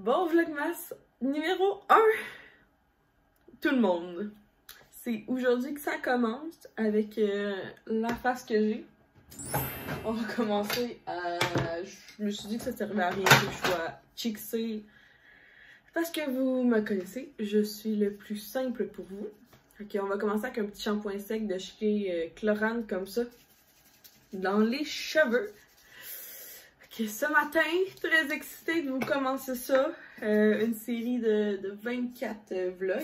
Bon vlogmas numéro 1, tout le monde. C'est aujourd'hui que ça commence avec la face que j'ai. On va commencer à... Je me suis dit que ça servait à rien que je sois chicksée. Parce que vous me connaissez, je suis le plus simple pour vous. Ok, on va commencer avec un petit shampoing sec de chez Chlorane comme ça. Dans les cheveux. Ok, ce matin, très excitée de vous commencer ça. Une série de 24 vlogs.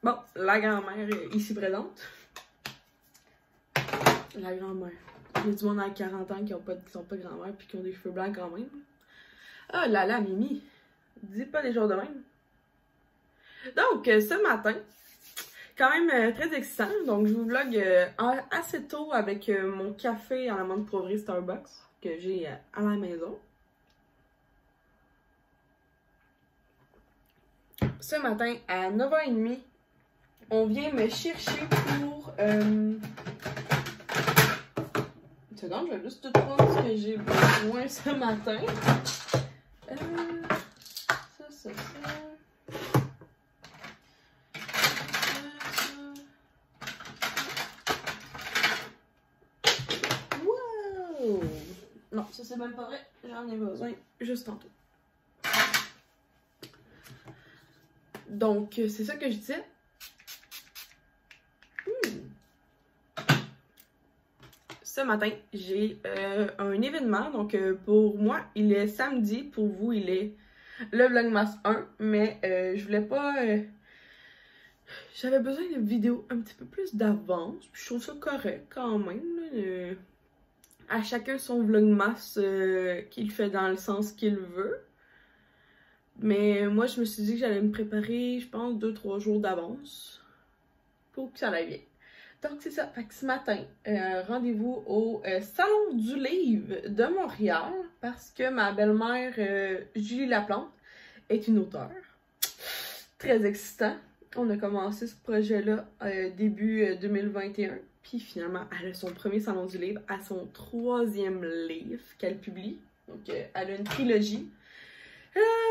Bon, la grand-mère ici présente. La grand-mère. Il y a du monde à 40 ans qui sont pas grand-mère puis qui ont des cheveux blancs quand même. Ah là là, Mimi. Dis pas des jours de même. Donc, ce matin, quand même très excitant. Donc, je vous vlog assez tôt avec mon café à la menthe poivrée Starbucks que j'ai à la maison. Ce matin, à 9h30, on vient me chercher pour... Une seconde, je vais juste tout prendre ce que j'ai besoin ce matin. Ça. Wow! Non, ça c'est même pas vrai. J'en ai besoin juste tantôt. Donc, c'est ça que je disais. Ce matin, j'ai un événement. Donc, pour moi, il est samedi. Pour vous, il est le Vlogmas 1. Mais je voulais pas... J'avais besoin d'une vidéo un petit peu plus d'avance. Puis je trouve ça correct quand même. Là, à chacun son Vlogmas qu'il fait dans le sens qu'il veut. Mais moi, je me suis dit que j'allais me préparer, je pense, 2-3 jours d'avance. Pour que ça aille bien. Donc, c'est ça. Fait que ce matin, rendez-vous au Salon du Livre de Montréal parce que ma belle-mère, Julie Laplante, est une auteure. Très excitant. On a commencé ce projet-là début 2021. Puis finalement, elle a son premier Salon du Livre à son 3e livre qu'elle publie. Donc, elle a une trilogie.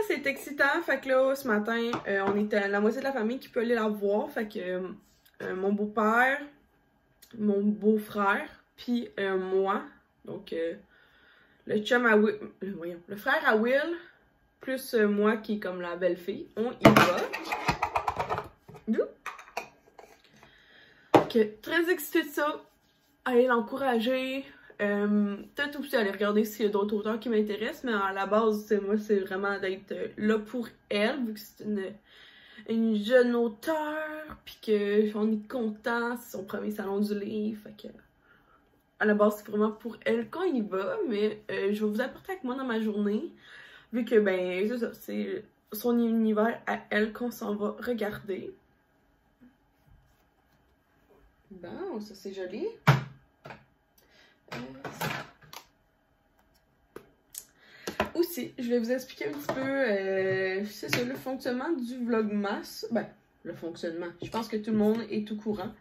C'est excitant. Fait que là, ce matin, on était la moitié de la famille qui peut aller la voir. Fait que mon beau-père, mon beau-frère, puis moi, donc le chum à Will, voyons, le frère à Will, plus moi qui est comme la belle-fille, on y va. Donc, très excitée de ça, aller l'encourager, peut-être aussi aller regarder s'il y a d'autres auteurs qui m'intéressent, mais à la base, moi, c'est vraiment d'être là pour elle, vu que c'est une jeune auteure, puis qu'on est content, c'est son premier salon du livre, fait que à la base c'est vraiment pour elle qu'on y va, mais je vais vous apporter avec moi dans ma journée, vu que ben c'est ça, c'est son univers à elle qu'on s'en va regarder. Bon, ça c'est joli. Aussi, je vais vous expliquer un petit peu, c'est ça, le fonctionnement du Vlogmas. Ben, le fonctionnement, je pense que tout le monde est au courant.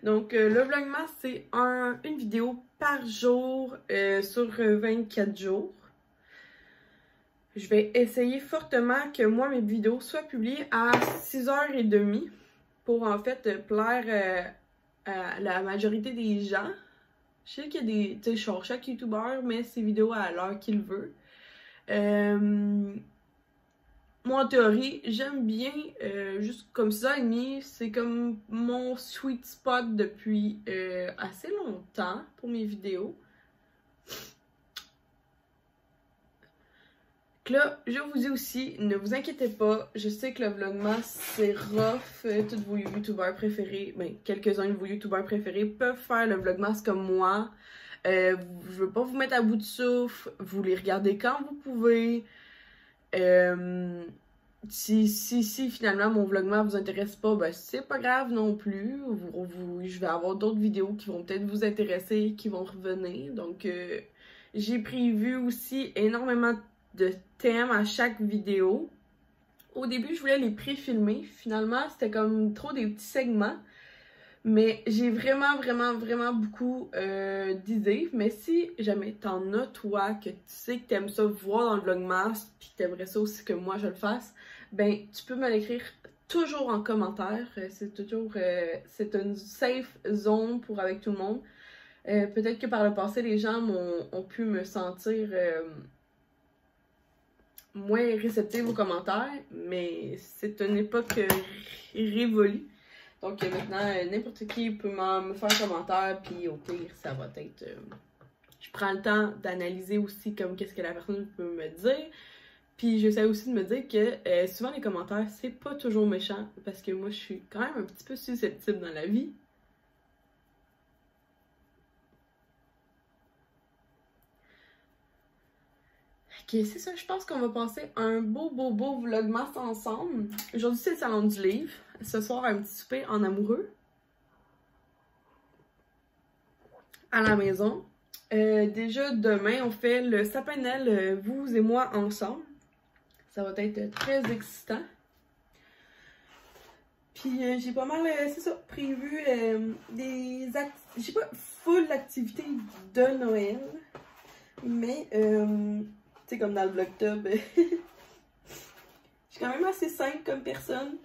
Donc, le Vlogmas, c'est une vidéo par jour sur 24 jours. Je vais essayer fortement que moi, mes vidéos soient publiées à 6h30 pour en fait plaire à la majorité des gens. Je sais qu'il y a des, tu sais, chaque youtubeur met ses vidéos à l'heure qu'il veut. Moi, en théorie, j'aime bien juste comme 6h30. C'est comme mon sweet spot depuis assez longtemps pour mes vidéos. Donc là, je vous dis aussi, ne vous inquiétez pas. Je sais que le Vlogmas, c'est rough. Tous vos youtubeurs préférés, ben, quelques-uns de vos youtubeurs préférés peuvent faire le Vlogmas comme moi. Je veux pas vous mettre à bout de souffle. Vous les regardez quand vous pouvez. Si finalement mon Vlogmas vous intéresse pas, ben c'est pas grave non plus. Je vais avoir d'autres vidéos qui vont peut-être vous intéresser, qui vont revenir. Donc, J'ai prévu aussi énormément de thèmes à chaque vidéo. Au début, je voulais les pré-filmer. Finalement, c'était comme trop des petits segments. Mais j'ai vraiment beaucoup d'idées. Mais si jamais t'en as, toi, que tu sais que t'aimes ça voir dans le Vlogmas, puis que t'aimerais ça aussi que moi je le fasse, ben tu peux me l'écrire toujours en commentaire. C'est toujours c'est une safe zone pour avec tout le monde. Peut-être que par le passé, les gens ont pu me sentir moins réceptive aux commentaires, mais c'est une époque révolue. Donc maintenant, n'importe qui peut me faire un commentaire, puis au pire, ça va être... je prends le temps d'analyser aussi comme qu'est-ce que la personne peut me dire. Puis j'essaie aussi de me dire que souvent les commentaires, c'est pas toujours méchant, parce que moi, je suis quand même un petit peu susceptible dans la vie. Ok, c'est ça, je pense qu'on va passer un beau vlogmas ensemble. Aujourd'hui, c'est le salon du livre. Ce soir, un petit souper en amoureux. À la maison. Déjà, demain, on fait le sapin de Noël, vous et moi, ensemble. Ça va être très excitant. Puis, j'ai pas mal, c'est ça, prévu des activités. J'ai pas full d'activités de Noël. Mais, tu sais, comme dans le vlogtub, je suis quand même assez simple comme personne.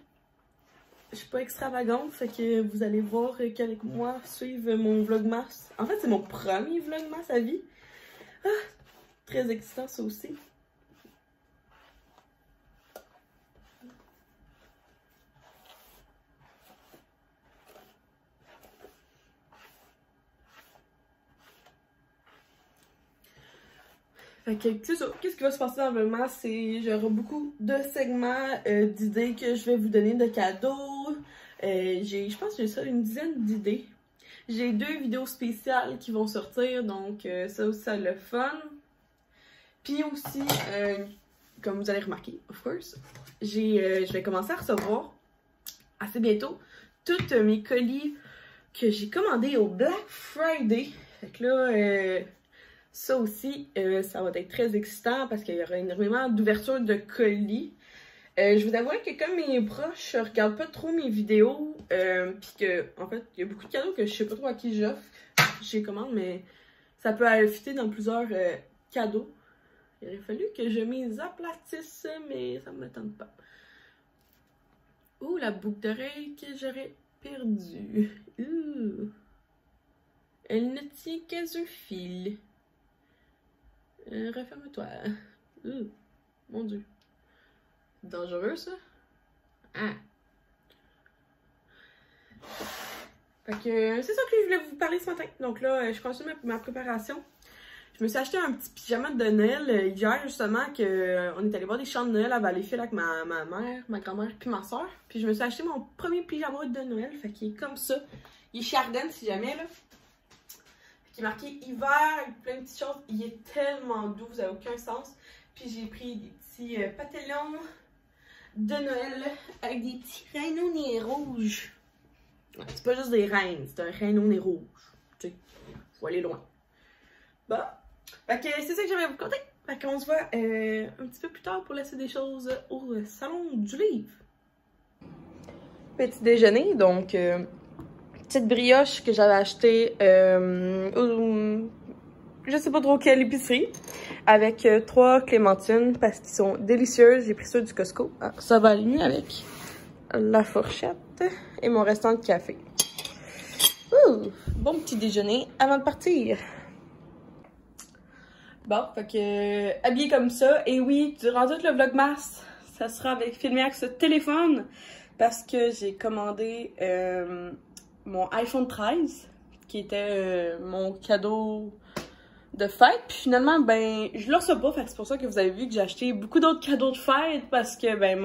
Je suis pas extravagante, fait que vous allez voir qu'avec moi, suivre mon vlogmas. En fait, c'est mon premier vlogmas à vie. Ah, très excitant, ça aussi. Fait que c'est ça. Qu'est-ce qui va se passer dans le vlogmas? C'est j'aurai beaucoup de segments, d'idées que je vais vous donner de cadeaux. Je pense que j'ai ça une dizaine d'idées. J'ai 2 vidéos spéciales qui vont sortir, donc ça aussi, ça le fun. Puis aussi, comme vous allez remarquer, of course, je vais commencer à recevoir assez bientôt tous mes colis que j'ai commandés au Black Friday. Fait que là, ça aussi, ça va être très excitant parce qu'il y aura énormément d'ouverture de colis. Je vous avouerai que comme mes proches ne regardent pas trop mes vidéos, puis que, en fait, il y a beaucoup de cadeaux que je sais pas trop à qui j'offre. J'ai commande, mais ça peut fitter dans plusieurs cadeaux. Il aurait fallu que je m'y aplatisse, mais ça me tente pas. Ouh, la boucle d'oreille que j'aurais perdue. Elle ne tient qu'à un fil. Referme-toi. Mon Dieu. Dangereux, ça? Ah. Fait que c'est ça que je voulais vous parler ce matin. Donc là, je continue ma préparation. Je me suis acheté un petit pyjama de Noël hier, justement, on est allé voir des chants de Noël à Valleyfield avec ma mère, ma grand-mère puis ma soeur. Puis je me suis acheté mon premier pyjama de Noël, fait qu'il est comme ça. Il est chez Ardennes, si jamais, là. Fait qu'il est marqué hiver, avec plein de petites choses. Il est tellement doux, vous n'avez aucun sens. Puis j'ai pris des petits pantalons de Noël avec des petits rhinos nez rouges. Ouais, c'est pas juste des reines, c'est un rhino nez rouge. Tu sais, faut aller loin. Bon. Fait que c'est ça que j'avais à vous conter. Fait qu'on se voit un petit peu plus tard pour laisser des choses au salon du livre. Petit déjeuner, donc petite brioche que j'avais achetée je sais pas trop quelle épicerie, avec 3 clémentines parce qu'ils sont délicieuses. J'ai pris ça du Costco. Ah, ça va aller mieux avec la fourchette et mon restant de café. Ouh, bon petit déjeuner avant de partir. Bon, fait que habillé comme ça. Et oui, durant tout le vlogmas, ça sera filmé avec ce téléphone parce que j'ai commandé mon iPhone 13 qui était mon cadeau de fête. Puis finalement, ben, je le reçois pas. Fait que c'est pour ça que vous avez vu que j'ai acheté beaucoup d'autres cadeaux de fête parce que, ben,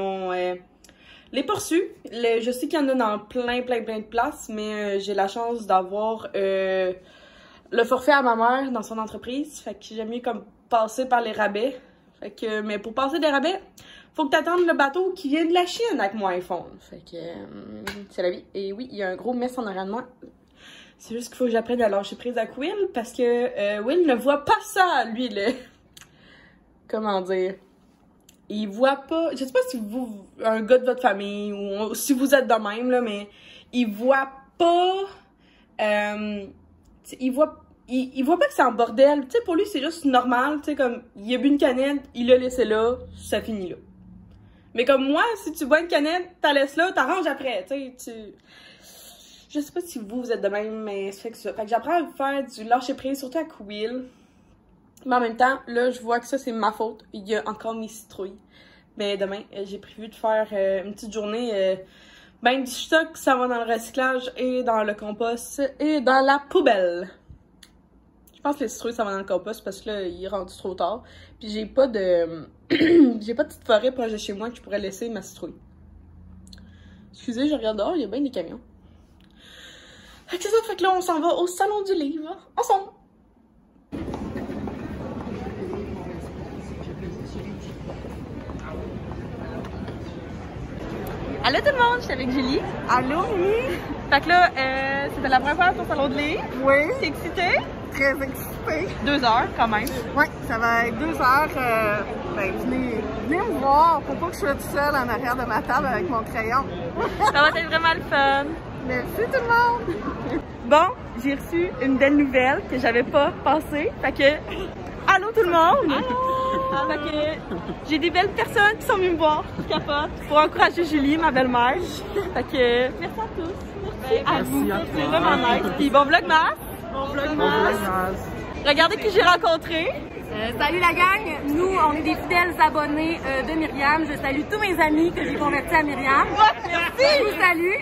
les pas reçus. Je sais qu'il y en a dans plein de places, mais j'ai la chance d'avoir le forfait à ma mère dans son entreprise. Fait que j'aime mieux comme passer par les rabais. Fait que, mais pour passer des rabais, faut que t'attendes le bateau qui vient de la Chine avec mon iPhone. Fait que c'est la vie. Et oui, il y a un gros mess en arrière de moi. C'est juste qu'il faut que j'apprenne à lâcher prise avec Will parce que Will ne voit pas ça, lui, là. Comment dire? Il voit pas... Je sais pas si vous, un gars de votre famille ou si vous êtes de même, là, mais il voit pas... il voit pas que c'est un bordel. Tu sais, pour lui, c'est juste normal. Tu sais, comme, il a bu une canette, il l'a laissé là, ça finit là. Mais comme moi, si tu bois une canette, t'en laisses là, t'arranges après, tu sais, Je sais pas si vous êtes de même, mais ça fait que ça. Fait que j'apprends à faire du lâcher prise, surtout avec Will. Mais en même temps, là, je vois que ça, c'est ma faute. Il y a encore mes citrouilles. Mais demain, j'ai prévu de faire une petite journée... ben, du stock, ça va dans le recyclage et dans le compost et dans la poubelle. Je pense que les citrouilles, ça va dans le compost parce que là, il est rendu trop tard. Puis j'ai pas de... j'ai pas de petite forêt proche de chez moi que je pourrais laisser ma citrouille. Excusez, je regarde dehors, il y a bien des camions. Fait que c'est ça, fait que là, on s'en va au salon du livre, ensemble. Allô tout le monde, je suis avec Julie. Allô, Mimi? Fait que là, c'était la première fois à ton salon de livre. Oui. T'es excitée? Très excitée. 2 heures quand même. Oui, ça va être 2 heures. Ben, venez me voir pour pas que je sois toute seule en arrière de ma table avec mon crayon. Ça va être vraiment le fun. Merci tout le monde! Bon, j'ai reçu une belle nouvelle que j'avais pas pensée. Fait que, allô tout le monde! Allô! Fait que, j'ai des belles personnes qui sont venues me voir, je capote, pour encourager Julie, ma belle-mère. Fait que, merci à tous. Merci à vous. C'est vraiment nice. Puis bon vlogmas! Bon vlogmas! Regardez qui j'ai rencontré. Salut la gang, nous on est des fidèles abonnés de Myriam. Je salue tous mes amis que j'ai convertis à Myriam. Merci! Je vous salue,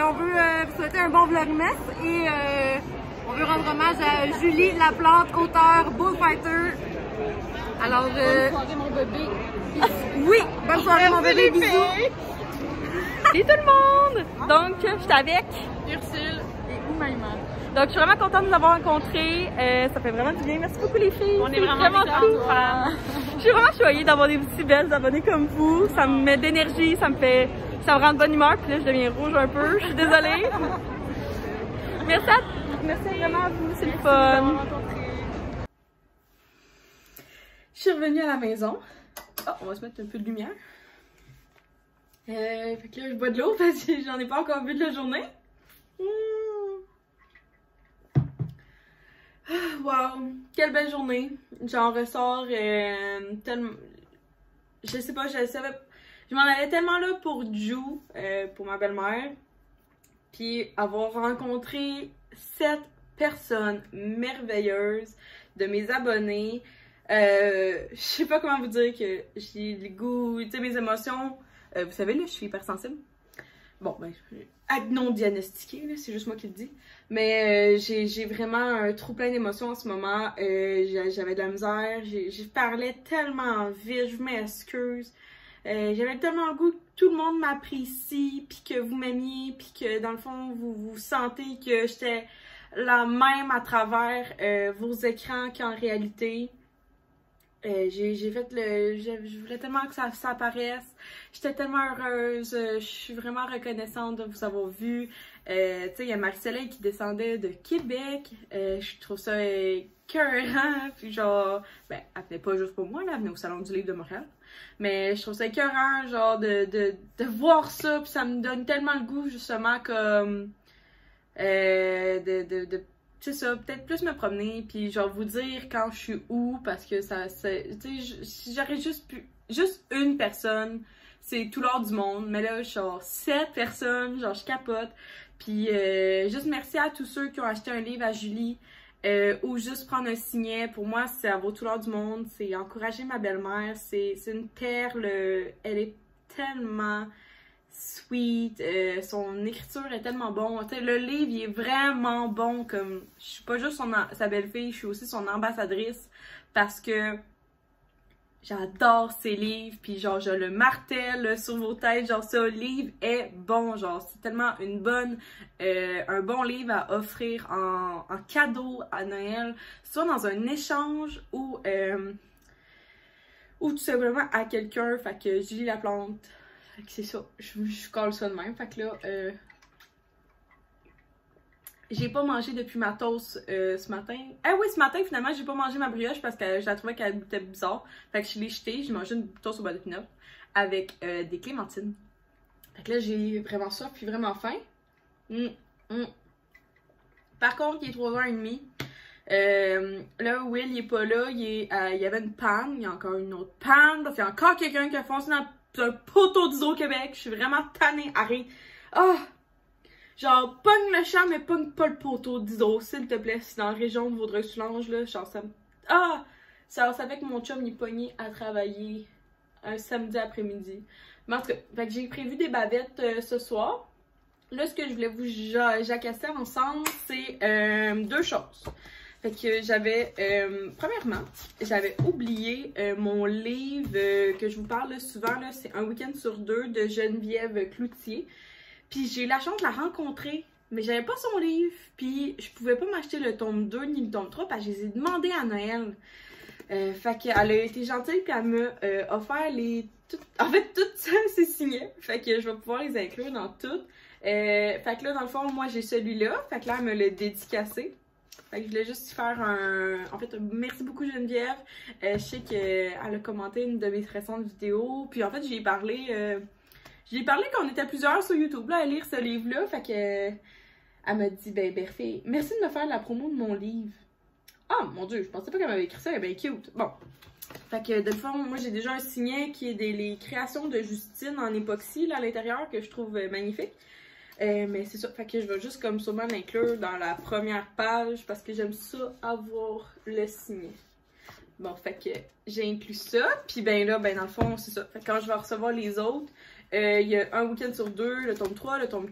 on veut vous souhaiter un bon vlogmas et on veut rendre hommage à Julie Laplante, auteure, bullfighter. Alors, bonne soirée mon bébé. Oui, bonne soirée mon bébé, bisous. Salut tout le monde! Donc, je suis avec Ursule et Oumaima. Donc, je suis vraiment contente de vous avoir rencontrés. Ça fait vraiment du bien. Merci beaucoup, les filles. On est vraiment cool. Je suis vraiment choyée d'avoir des aussi belles abonnées comme vous. Ça me met d'énergie, ça me rend de bonne humeur. Puis là, je deviens rouge un peu. Je suis désolée. Merci vraiment à vous. C'est le fun. Je suis revenue à la maison. Oh, on va se mettre un peu de lumière. Fait que là, je bois de l'eau parce que j'en ai pas encore bu de la journée. Wow, quelle belle journée. J'en ressors tellement... Je sais pas, je m'en allais tellement là pour Ju, pour ma belle-mère. Puis avoir rencontré 7 personnes merveilleuses de mes abonnés. Je sais pas comment vous dire que j'ai le goût, tu sais, mes émotions. Vous savez, là, je suis hypersensible. Bon, ben, non diagnostiqué, c'est juste moi qui le dis. Mais j'ai vraiment un trop plein d'émotions en ce moment. J'avais de la misère. Je parlais tellement vite, je m'excuse. J'avais tellement le goût que tout le monde m'apprécie, puis que vous m'aimiez, puis que dans le fond, vous sentez que j'étais la même à travers vos écrans qu'en réalité. J'ai fait je voulais tellement que ça apparaisse. J'étais tellement heureuse. Je suis vraiment reconnaissante de vous avoir vu. Tu sais, il y a Marie-Soleil qui descendait de Québec. Je trouve ça écœurant. Puis genre, ben, elle venait pas juste pour moi, là, elle venait au Salon du Livre de Montréal. Mais je trouve ça écœurant, genre, de voir ça. Puis ça me donne tellement le goût, justement, comme c'est ça, peut-être plus me promener, puis genre vous dire quand je suis où, parce que tu sais, si j'aurais juste une personne, c'est tout l'or du monde, mais là, genre 7 personnes, genre je capote, puis juste merci à tous ceux qui ont acheté un livre à Julie, ou juste prendre un signet, pour moi, ça vaut tout l'or du monde, c'est encourager ma belle-mère, c'est une perle, elle est tellement... sweet, son écriture est tellement bonne. Le livre, il est vraiment bon. Comme je suis pas juste sa belle-fille, je suis aussi son ambassadrice parce que j'adore ses livres. Puis genre, je le martèle sur vos têtes. Genre, ce livre est bon. Genre, c'est tellement un bon livre à offrir en cadeau à Noël. Soit dans un échange ou tout simplement à quelqu'un. Fait que Julie Laplante. C'est ça, je colle ça de même, fait que là, J'ai pas mangé depuis ma toast ce matin. Ah oui, ce matin, finalement, j'ai pas mangé ma brioche parce que je la trouvais qu'elle était bizarre. Fait que je l'ai jetée, j'ai mangé une toast au beurre de pinot avec des clémentines. Fait que là, j'ai vraiment soif puis vraiment faim. Par contre, il est 3h30. Là, Will, il est pas là. Il y avait une panne. Il y a encore une autre panne. Parce qu'il y a encore quelqu'un qui a foncé dans un poteau d'Hydro-Québec. Je suis vraiment tannée. Arrête. Ah! Genre, pogne le champ, mais pogne pas le poteau d'Hydro, s'il te plaît. C'est dans la région de Vaudreuil-Soulanges, là. Genre, ça me... Ah! Ça savait que mon chum, il est pogné à travailler un samedi après-midi. Mais en tout cas, fait que j'ai prévu des bavettes ce soir. Là, ce que je voulais vous jacasser ensemble, c'est 2 choses. Fait que j'avais, premièrement, j'avais oublié mon livre que je vous parle là, souvent, là, c'est Un week-end sur 2 de Geneviève Cloutier. Puis j'ai eu la chance de la rencontrer, mais j'avais pas son livre. Puis je pouvais pas m'acheter le tome 2 ni le tome 3 parce que je les ai demandés à Noël. Fait qu'elle a été gentille puis elle m'a offert en fait, tout ça, c'est signé. Fait que je vais pouvoir les inclure dans tout. Fait que là, dans le fond, moi j'ai celui-là. Fait que là, elle me l'a dédicacé. Fait que je voulais juste faire En fait, merci beaucoup Geneviève. Je sais qu'elle a commenté une de mes récentes vidéos. Puis en fait, j'ai parlé qu'on était plusieurs sur YouTube là, à lire ce livre-là. Fait que elle m'a dit, ben Berfé, merci de me faire la promo de mon livre. Ah mon Dieu, je pensais pas qu'elle m'avait écrit ça, elle est bien cute. Bon. Fait que de fond, moi j'ai déjà un signet qui est les créations de Justine en époxy là, à l'intérieur que je trouve magnifique. Mais c'est ça, fait que je vais juste comme sûrement l'inclure dans la première page parce que j'aime ça avoir le signet. Bon, fait que j'ai inclus ça, puis ben là, ben dans le fond, c'est ça. Fait que quand je vais recevoir les autres, il y a Un week-end sur 2, le tome 3, le tome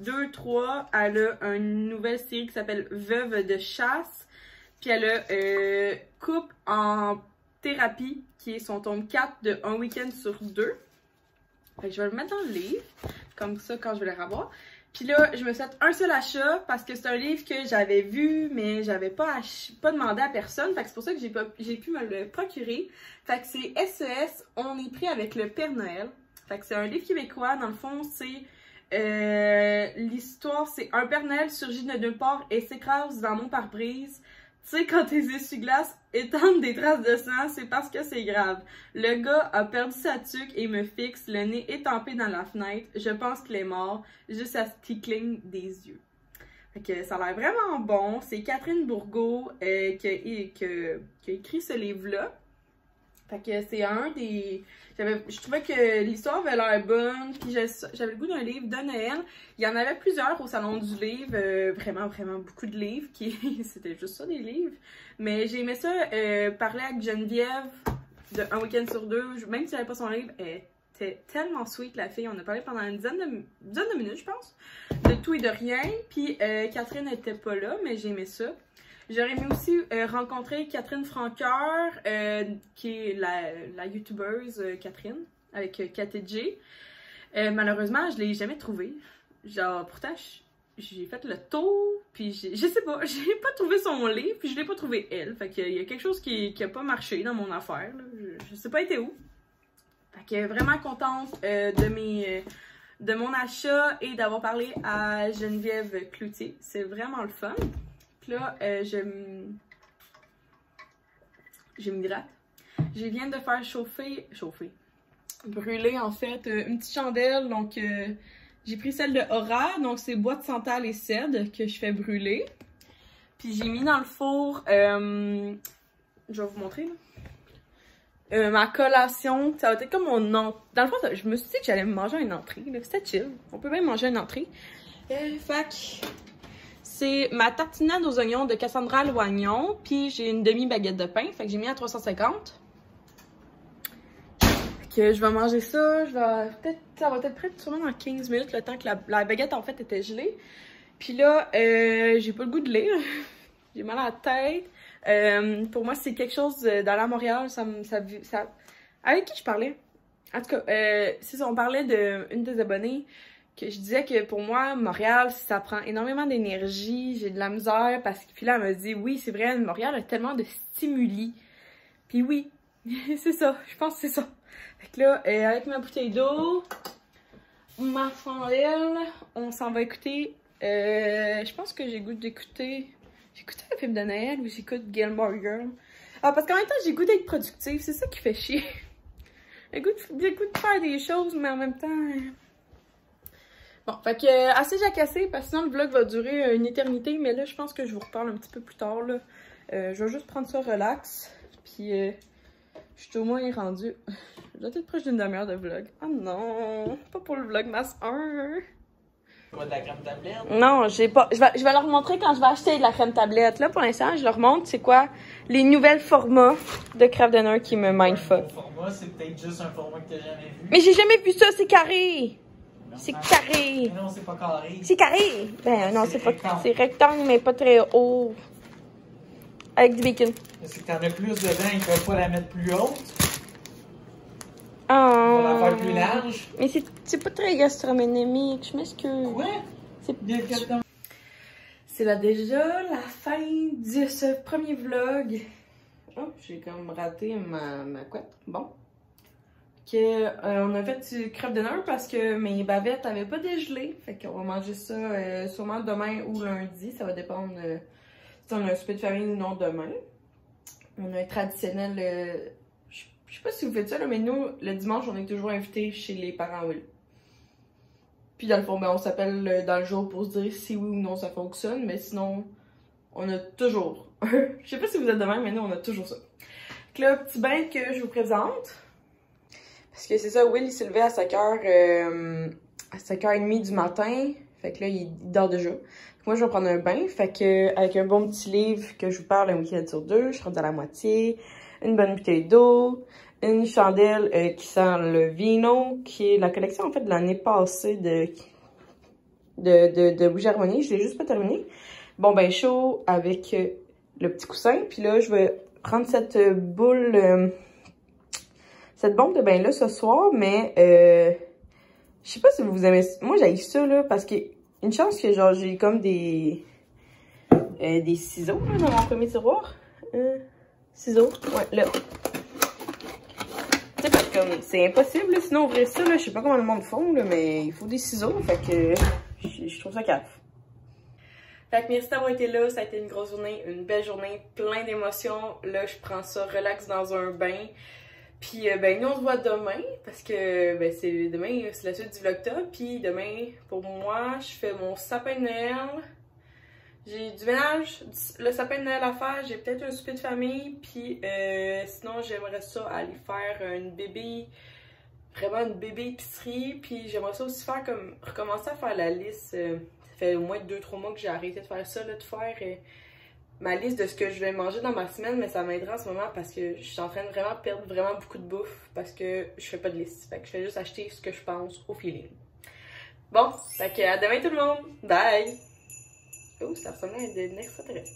2, 3, elle a une nouvelle série qui s'appelle Veuve de chasse, puis elle a Couple en thérapie, qui est son tome 4 de Un week-end sur 2. Fait que je vais le mettre dans le livre, comme ça quand je vais le revoir. Puis là, je me suis fait un seul achat parce que c'est un livre que j'avais vu, mais j'avais pas demandé à personne. Fait que c'est pour ça que j'ai pu me le procurer. Fait que c'est SES, On est pris avec le Père Noël. Fait que c'est un livre québécois. Dans le fond, c'est l'histoire, c'est un Père Noël surgit de nulle part et s'écrase dans mon pare-brise. Tu sais, quand tes essuie-glaces étendent des traces de sang, c'est parce que c'est grave. Le gars a perdu sa tuque et me fixe, le nez étampé dans la fenêtre. Je pense qu'il est mort, juste à ce qu'il cligne des yeux. Fait que ça a l'air vraiment bon. C'est Catherine Bourgault qui a écrit ce livre-là. Fait que c'est un des... Je trouvais que l'histoire avait l'air bonne, puis j'avais le goût d'un livre de Noël. Il y en avait plusieurs au Salon du Livre, vraiment beaucoup de livres, c'était juste ça des livres. Mais j'ai aimé ça, parler avec Geneviève de Un week-end sur 2, même si j'avais pas son livre, elle était tellement sweet la fille. On a parlé pendant une dizaine de minutes, je pense, de tout et de rien. Puis Catherine n'était pas là, mais j'ai aimé ça. J'aurais aimé aussi rencontrer Catherine Francoeur, qui est la youtubeuse Catherine, avec KTG. Malheureusement, je l'ai jamais trouvée. Genre, pourtant, j'ai fait le tour, puis je sais pas, j'ai pas trouvé son livre, puis je l'ai pas trouvé elle. Fait qu'il y a quelque chose qui a pas marché dans mon affaire, là. Je sais pas été où. Fait que vraiment contente de mon achat et d'avoir parlé à Geneviève Cloutier. C'est vraiment le fun. Là, je m'hydrate. Je viens de faire brûler en fait une petite chandelle. Donc, j'ai pris celle de Aura. Donc, c'est bois de santal et cèdre que je fais brûler. Puis, j'ai mis dans le four, je vais vous montrer là. Ma collation. Ça va être comme mon entrée. Dans le fond, je me suis dit que j'allais me manger une entrée. C'était chill. On peut même manger une entrée. Fait que... C'est ma tartinade aux oignons de Cassandra Loignon. Puis j'ai une demi-baguette de pain. Fait que j'ai mis à 350. Fait que je vais manger ça. Ça va être prêt sûrement dans 15 minutes, le temps que la baguette en fait était gelée. Puis là, j'ai pas le goût de lire. J'ai mal à la tête. Pour moi, c'est quelque chose d'aller à Montréal. Avec qui je parlais? En tout cas, c'est ça, on parlait d'une des abonnées. Que je disais que pour moi, Montréal, ça prend énormément d'énergie, j'ai de la misère, parce que puis là, elle m'a dit, oui, c'est vrai, Montréal a tellement de stimuli. Puis oui, c'est ça, je pense que c'est ça. Fait que là, avec ma bouteille d'eau, ma chandelle, on s'en va écouter Je pense que j'ai goût d'écouter... J'écoute un film de Noël ou j'écoute Gilmore Girls. Ah, parce qu'en même temps, j'ai goût d'être productive. C'est ça qui fait chier. J'ai goût de faire des choses, mais en même temps... Bon, fait que assez jacassé, parce que sinon le vlog va durer une éternité. Mais là, je pense que je vous reparle un petit peu plus tard, là. Je vais juste prendre ça relax. Puis, je suis au moins rendue... Je dois être proche d'une demi-heure de vlog. Oh non, pas pour le vlogmas 1. Quoi, de la crème tablette? Non, j'ai pas. Je vais leur montrer quand je vais acheter de la crème tablette. Là, pour l'instant, je leur montre c'est quoi les nouvelles formats de Kraft Dinner qui me mindfuck. Le format, c'est peut-être juste un format que t'as jamais vu. Mais j'ai jamais vu ça, c'est carré. C'est carré. Mais non, c'est pas carré. C'est carré. Ben non, c'est pas. rectangle. C'est rectangle, mais pas très haut. Avec du bacon. C'est que t'en as plus dedans, ils peuvent pas la mettre plus haute. Oh. Pour la faire plus large. Mais c'est pas très gastronomique, je m'excuse. Quoi? Bien que t'en- C'est là déjà la fin de ce premier vlog. Oh, j'ai comme raté ma couette. Bon. On a fait du crêpe dinner parce que mes bavettes avaient pas dégelé. Fait qu'on va manger ça sûrement demain ou lundi. Ça va dépendre si on a un souper de famille ou non demain. On a un traditionnel... je sais pas si vous faites ça, là, mais nous, le dimanche, on est toujours invités chez les parents Will. Puis dans le fond, ben, on s'appelle dans le jour pour se dire si oui ou non ça fonctionne, mais sinon, on a toujours. Je sais pas si vous êtes de même, mais nous, on a toujours ça. Donc là, petit bain que je vous présente. Parce que c'est ça, Will, il s'est levé à 5h30 du matin. Fait que là, il dort déjà. Moi, je vais prendre un bain. Fait que, avec un bon petit livre que je vous parle un week-end sur 2, je suis rendue à la moitié. Une bonne bouteille d'eau. Une chandelle qui sent le vino, qui est la collection en fait de l'année passée de Bougie Harmonie. Je l'ai juste pas terminé. Bon ben chaud avec le petit coussin. Puis là, je vais prendre cette boule, cette bombe de bain là ce soir, mais je sais pas si vous aimez. Moi j'haïs ça là parce que une chance que genre j'ai comme des ciseaux là, dans mon premier tiroir. Ciseaux, ouais là. Tu sais, parce que c'est impossible, là, sinon ouvrir ça, là, je sais pas comment le monde font, là, mais il faut des ciseaux, fait que je trouve ça caf. Fait que merci d'avoir été là, ça a été une grosse journée, une belle journée, plein d'émotions. Là, je prends ça relax dans un bain. Puis, ben, nous, on se voit demain, parce que, ben, demain, c'est la suite du Vlogtop. Puis, demain, pour moi, je fais mon sapin de Noël. J'ai du ménage, le sapin de Noël à faire, j'ai peut-être un souper de famille, puis sinon j'aimerais ça aller faire vraiment une bébé épicerie, puis j'aimerais ça aussi faire comme, recommencer à faire la liste, ça fait au moins 2-3 mois que j'ai arrêté de faire ça, là, de faire ma liste de ce que je vais manger dans ma semaine, mais ça m'aidera en ce moment parce que je suis en train de vraiment perdre vraiment beaucoup de bouffe, parce que je fais pas de liste, fait que je fais juste acheter ce que je pense au feeling. Bon, fait que à demain tout le monde, bye! Oh, ça ressemble à un extraterrestre.